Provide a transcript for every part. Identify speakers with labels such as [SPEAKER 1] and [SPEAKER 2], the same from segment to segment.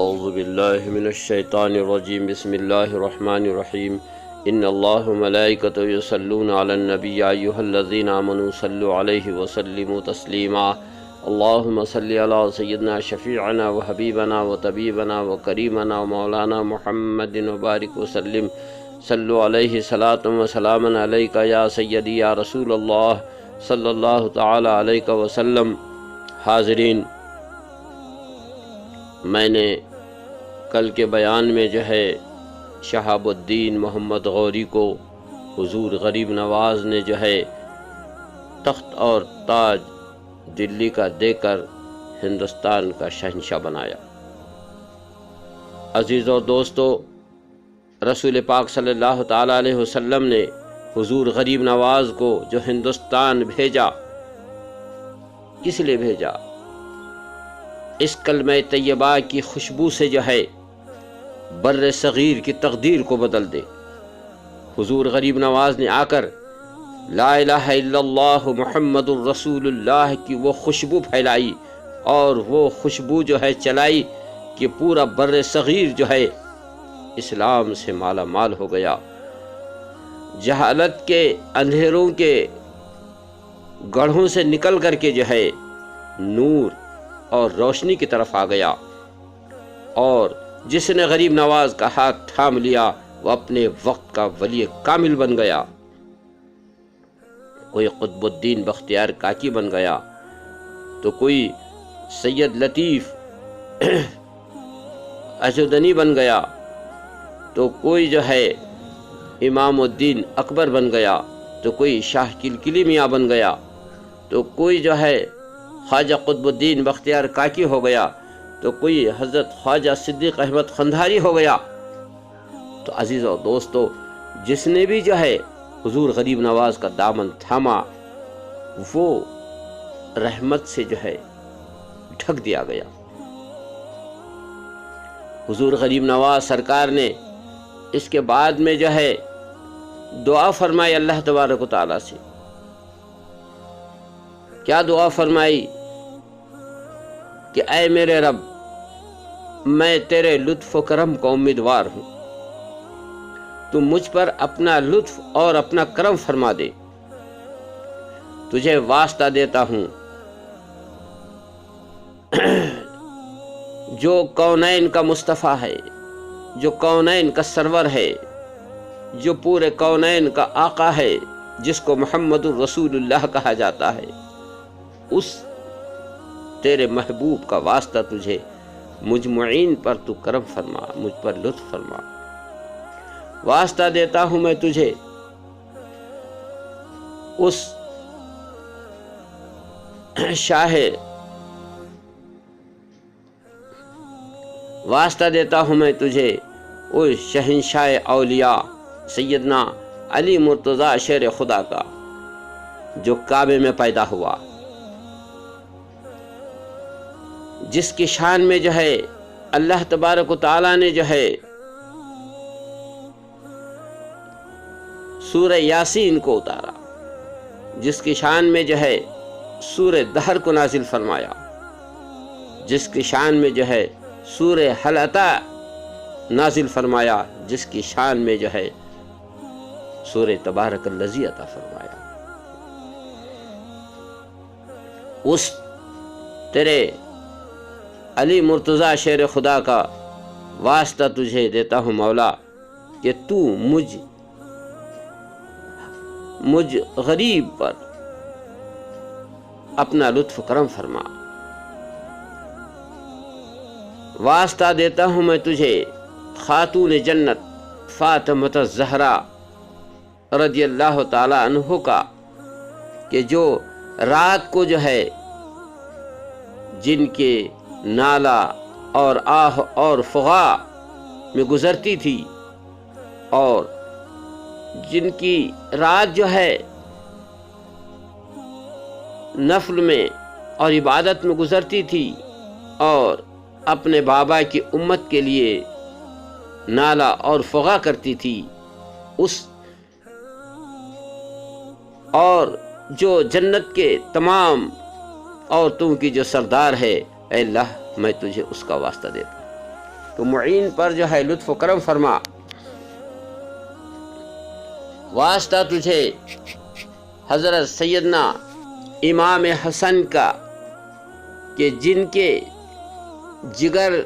[SPEAKER 1] اعوذ باللہ من الشیطان الرجیم بسم اللہ الرحمن الرحیم ان اللہ وملائکتہ یصلون علی النبی یا ایھا الذین آمنوا صلوا علیہ وسلموا تسلیما اللہم صل علی سیدنا شفیعنا وحبیبنا وطبیبنا وکریمنا ومولانا محمد وبارک وسلم صلوا علیہ صلاۃ وسلام علیک یا سیدی یا رسول اللہ صلی اللہ تعالی علیہ وسلم۔ حاضرین، میں نے کل کے بیان میں شہاب الدین محمد غوری کو حضور غریب نواز نے تخت اور تاج دلی کا دے کر ہندوستان کا شہنشاہ بنایا۔ عزیزو دوستو، رسول پاک صلی اللہ تعالیٰ علیہ وسلم نے حضور غریب نواز کو جو ہندوستان بھیجا، کس لیے بھیجا؟ اس کلمہ طیبہ کی خوشبو سے بر صغیر کی تقدیر کو بدل دے۔ حضور غریب نواز نے آ کر لا الہ الا اللہ محمد الرسول اللہ کی وہ خوشبو پھیلائی اور وہ خوشبو چلائی کہ پورا بر صغیر اسلام سے مالا مال ہو گیا، جہالت کے اندھیروں کے گڑھوں سے نکل کر کے نور اور روشنی کی طرف آ گیا، اور جس نے غریب نواز کا ہاتھ تھام لیا وہ اپنے وقت کا ولی کامل بن گیا۔ کوئی قطب الدین بختیار کاکی بن گیا، تو کوئی سید لطیف عزودنی بن گیا، تو کوئی امام الدین اکبر بن گیا، تو کوئی شاہ کلکلی میاں بن گیا، تو کوئی خواجہ قطب الدین بختیار کاکی ہو گیا، تو کوئی حضرت خواجہ صدیق احمد قندھاری ہو گیا۔ تو عزیزو دوستو، جس نے بھی حضور غریب نواز کا دامن تھاما وہ رحمت سے ڈھک دیا گیا۔ حضور غریب نواز سرکار نے اس کے بعد میں دعا فرمائی اللہ تبارک و تعالیٰ سے۔ کیا دعا فرمائی کہ اے میرے رب، میں تیرے لطف و کرم کا امیدوار ہوں، تو مجھ پر اپنا لطف اور اپنا کرم فرما دے۔ تجھے واسطہ دیتا ہوں جو کونین کا مصطفیٰ ہے، جو کونین کا سرور ہے، جو پورے کونین کا آقا ہے، جس کو محمد الرسول اللہ کہا جاتا ہے، اس تیرے محبوب کا واسطہ تجھے مجھ معین پر تو کرم فرما، مجھ پر لطف فرما۔ واسطہ دیتا ہوں میں تجھے اس شاہ، واسطہ دیتا ہوں میں تجھے اس شہنشاہ اولیاء سیدنا علی مرتضیٰ شیر خدا کا، جو کعبے میں پیدا ہوا، جس کی شان میں اللہ تبارک و تعالیٰ نے سورہ یاسین کو اتارا، جس کی شان میں سورہ دہر کو نازل فرمایا، جس کی شان میں سورہ حل اتی نازل فرمایا، جس کی شان میں سورہ تبارک الذی عطا فرمایا۔ اس تیرے علی مرتضیٰ شیر خدا کا واسطہ تجھے دیتا ہوں مولا کہ تو مجھ غریب پر اپنا لطف کرم فرما۔ واسطہ دیتا ہوں میں تجھے خاتون جنت فاطمۃ الزہرا رضی اللہ تعالی عنہ کا، کہ جو رات کو جن کے نالا اور آہ اور فغا میں گزرتی تھی، اور جن کی رات نفل میں اور عبادت میں گزرتی تھی، اور اپنے بابا کی امت کے لیے نالا اور فغا کرتی تھی، اس اور جو جنت کے تمام عورتوں کی جو سردار ہے، اے اللہ میں تجھے اس کا واسطہ دیتا ہوں۔ تو معین پر جو ہے لطف و کرم فرما۔ واسطہ تجھے حضرت سیدنا امام حسن کا کہ جن کے جگر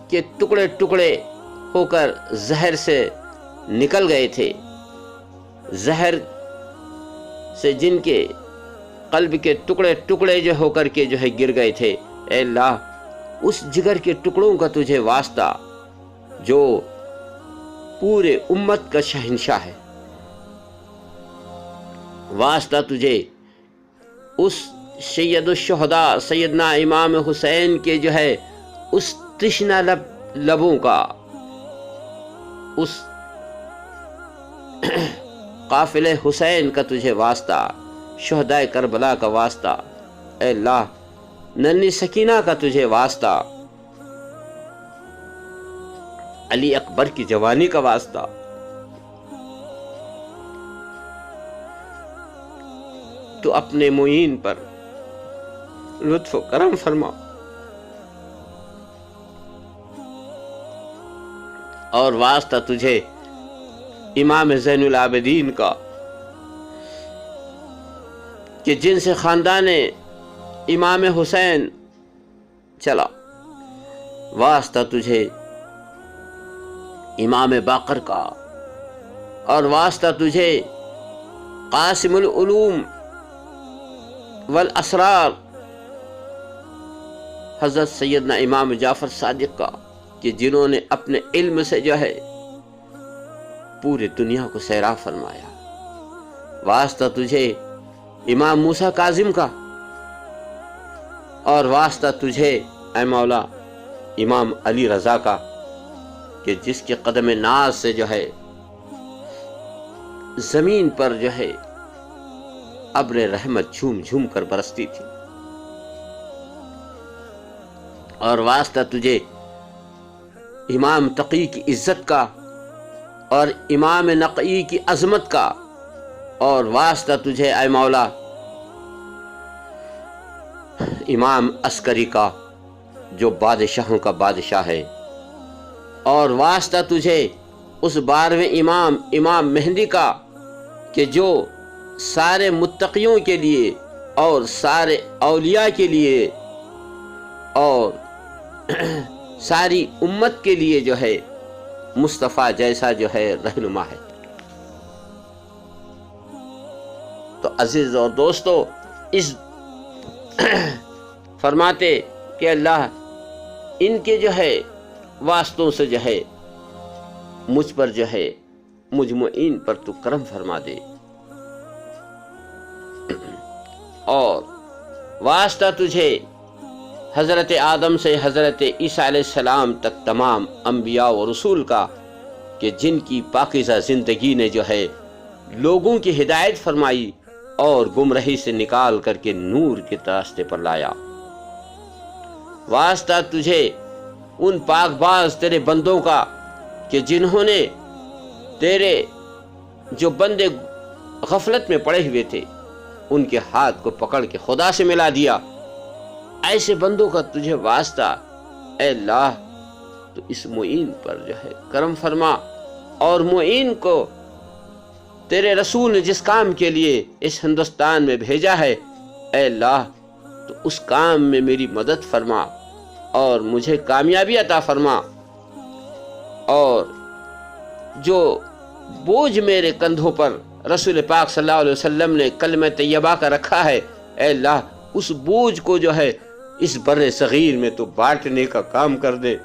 [SPEAKER 1] کے ٹکڑے ٹکڑے ہو کر زہر سے نکل گئے تھے، زہر سے جن کے قلب کے ٹکڑے ٹکڑے جو ہو کر کے جو ہے گر گئے تھے، اے اللہ اس جگر کے ٹکڑوں کا تجھے واسطہ جو پورے امت کا شہنشاہ ہے، واسطہ تجھے اس سید الشہداء سیدنا امام حسین کے جو ہے اس تشنہ لبوں کا، اس قافلہ حسین کا تجھے واسطہ، شہداء کربلا کا واسطہ، اے اللہ ننھی سکینہ کا تجھے واسطہ، علی اکبر کی جوانی کا واسطہ، تو اپنے معین پر لطف و کرم فرما اور واسطہ تجھے امام زین العابدین کا کہ جن سے خاندان امام حسین چلا، واسطہ تجھے امام باقر کا، اور واسطہ تجھے قاسم العلوم والاسرار حضرت سیدنا امام جعفر صادق کا کہ جنہوں نے اپنے علم سے جو ہے پورے دنیا کو سیراب فرمایا، واسطہ تجھے امام موسیٰ کاظم کا، اور واسطہ تجھے اے مولا امام علی رضا کا کہ جس کے قدم ناز سے جو ہے زمین پر جو ہے ابر رحمت جھوم جھوم کر برستی تھی، اور واسطہ تجھے امام تقی کی عزت کا اور امام نقی کی عظمت کا، اور واسطہ تجھے اے مولا امام عسکری کا جو بادشاہوں کا بادشاہ ہے، اور واسطہ تجھے اس 12ویں امام مہدی کا کہ جو سارے متقیوں کے لیے اور سارے اولیاء کے لیے اور ساری امت کے لیے جو ہے مصطفیٰ جیسا جو ہے رہنما ہے۔ تو عزیز اور دوستو، اس فرماتے کہ اللہ ان کے جو ہے واسطوں سے جو ہے مجھ پر جو ہے مجھ معین پر تو کرم فرما دے، اور واسطہ تجھے حضرت آدم سے حضرت عیسیٰ علیہ السلام تک تمام انبیاء و رسول کا کہ جن کی پاکیزہ زندگی نے جو ہے لوگوں کی ہدایت فرمائی اور گمراہی سے نکال کر کے نور کے راستے پر لایا، واسطہ تجھے ان پاک باز تیرے بندوں کا کہ جنہوں نے تیرے جو بندے غفلت میں پڑے ہوئے تھے ان کے ہاتھ کو پکڑ کے خدا سے ملا دیا، ایسے بندوں کا تجھے واسطہ اے اللہ تو اس معین پر جو ہے کرم فرما، اور معین کو تیرے رسول نے جس کام کے لیے اس ہندوستان میں بھیجا ہے اے اللہ تو اس کام میں میری مدد فرما اور مجھے کامیابی عطا فرما، اور جو بوجھ میرے کندھوں پر رسول پاک صلی اللہ علیہ وسلم نے کلمہ طیبہ کا رکھا ہے اے اللہ اس بوجھ کو جو ہے اس بر صغیر میں تو بانٹنے کا کام کر دے،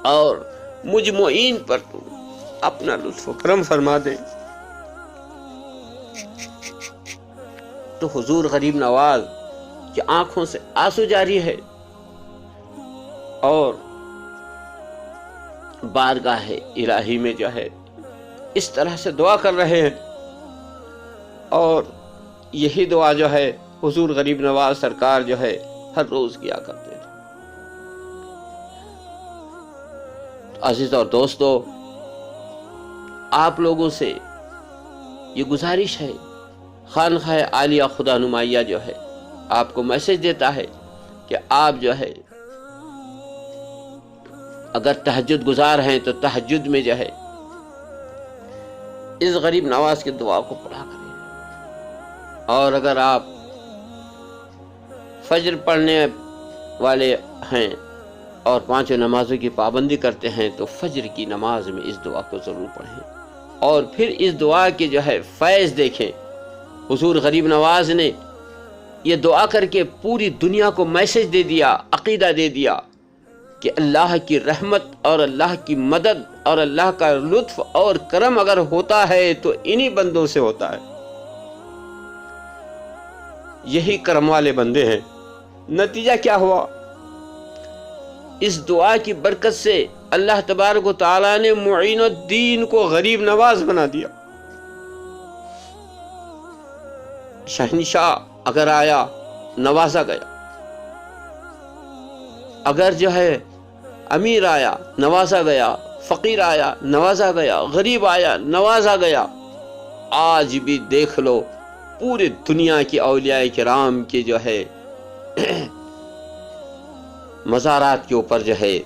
[SPEAKER 1] اور مجھ معین پر تو اپنا لطف و کرم فرما دے۔ تو حضور غریب نواز کی آنکھوں سے آنسو جاری ہے اور بارگاہ الہی میں جو ہے اس طرح سے دعا کر رہے ہیں، اور یہی دعا جو ہے حضور غریب نواز سرکار جو ہے ہر روز کیا کرتے تھے۔ عزیز اور دوستو، آپ لوگوں سے یہ گزارش ہے، خانقاہ عالیہ خدا نمائیہ جو ہے آپ کو میسج دیتا ہے کہ آپ جو ہے اگر تہجد گزار ہیں تو تہجد میں جو ہے اس غریب نواز کی دعا کو پڑھا کریں، اور اگر آپ فجر پڑھنے والے ہیں اور 5 نمازوں کی پابندی کرتے ہیں تو فجر کی نماز میں اس دعا کو ضرور پڑھیں، اور پھر اس دعا کے جو ہے فیض دیکھیں۔ حضور غریب نواز نے یہ دعا کر کے پوری دنیا کو میسج دے دیا، عقیدہ دے دیا کہ اللہ کی رحمت اور اللہ کی مدد اور اللہ کا لطف اور کرم اگر ہوتا ہے تو انہی بندوں سے ہوتا ہے، یہی کرم والے بندے ہیں۔ نتیجہ کیا ہوا؟ اس دعا کی برکت سے اللہ تبارک و تعالیٰ نے معین الدین کو غریب نواز بنا دیا۔ شہنشاہ اگر آیا نوازا گیا، اگر جو ہے امیر آیا نوازا گیا، فقیر آیا نوازا گیا، غریب آیا نوازا گیا۔ آج بھی دیکھ لو پورے دنیا کی اولیاء کرام کے جو ہے مزارات کے اوپر جو ہے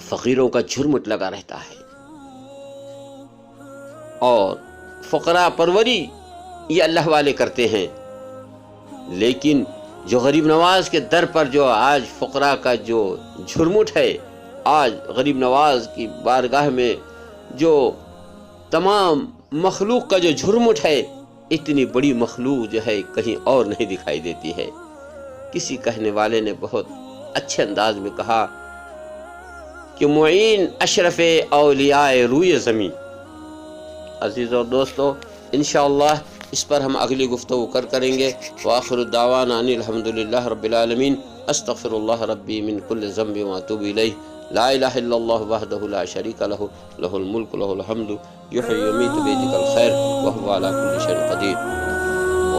[SPEAKER 1] فقیروں کا جھرمٹ لگا رہتا ہے، اور فقراء پروری یہ اللہ والے کرتے ہیں، لیکن جو غریب نواز کے در پر جو آج فقراء کا جو جھرمٹ ہے، آج غریب نواز کی بارگاہ میں جو تمام مخلوق کا جو جھرمٹ ہے، اتنی بڑی مخلوق جو ہے کہیں اور نہیں دکھائی دیتی ہے۔ کسی کہنے والے نے بہت اچھے انداز میں کہا کہ معین اشرف اولیاء روئے زمین۔ عزیز اور دوستو، انشاءاللہ اس پر ہم اگلی گفتگو کریں گے۔ وآخر الدعوانا ان الحمدللہ رب العالمین، استغفر اللہ ربی من کل ذنب واتوب الیہ، لا الہ الا اللہ وحدہ لا شریک لہ، لہ الملک لہ الحمد، یحیی ویمیت بیدک الخیر وہو علی کل شیء قدیر۔